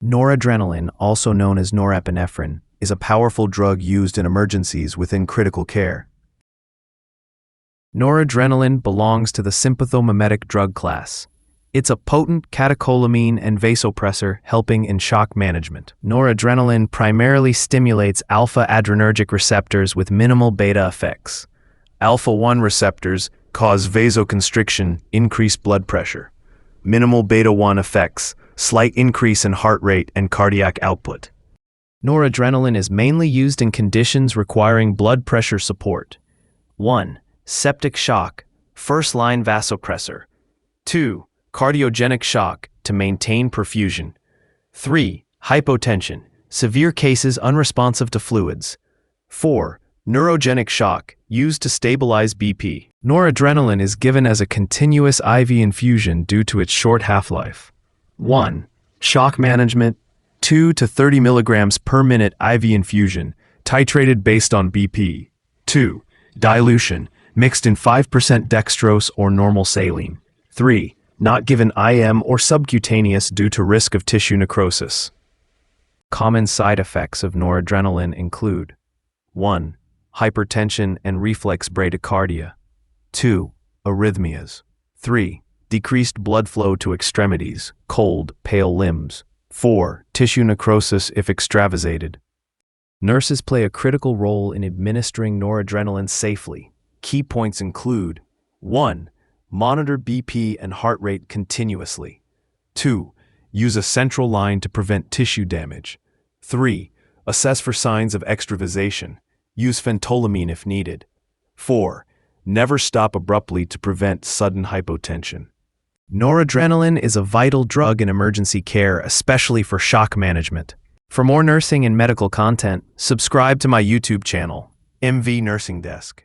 Noradrenaline, also known as norepinephrine, is a powerful drug used in emergencies within critical care. Noradrenaline belongs to the sympathomimetic drug class. It's a potent catecholamine and vasopressor helping in shock management. Noradrenaline primarily stimulates alpha-adrenergic receptors with minimal beta effects. Alpha-1 receptors cause vasoconstriction, increased blood pressure. Minimal beta-1 effects, slight increase in heart rate and cardiac output. Noradrenaline is mainly used in conditions requiring blood pressure support. 1. Septic shock, first-line vasopressor. 2. Cardiogenic shock to maintain perfusion. 3. Hypotension, severe cases unresponsive to fluids. 4. Neurogenic shock, used to stabilize BP. Noradrenaline is given as a continuous IV infusion due to its short half-life. 1. Shock management, 2 to 30 milligrams per minute IV infusion, titrated based on BP. 2. Dilution, mixed in 5% dextrose or normal saline. 3. Not given IM or subcutaneous due to risk of tissue necrosis. Common side effects of noradrenaline include 1. Hypertension and reflex bradycardia. 2. Arrhythmias. 3. Decreased blood flow to extremities, cold, pale limbs. 4. Tissue necrosis if extravasated. Nurses play a critical role in administering noradrenaline safely. Key points include 1. Monitor BP and heart rate continuously. 2. Use a central line to prevent tissue damage. 3. Assess for signs of extravasation. Use phentolamine if needed. 4. Never stop abruptly to prevent sudden hypotension. Noradrenaline is a vital drug in emergency care, especially for shock management. For more nursing and medical content, subscribe to my YouTube channel, MV Nursing Desk.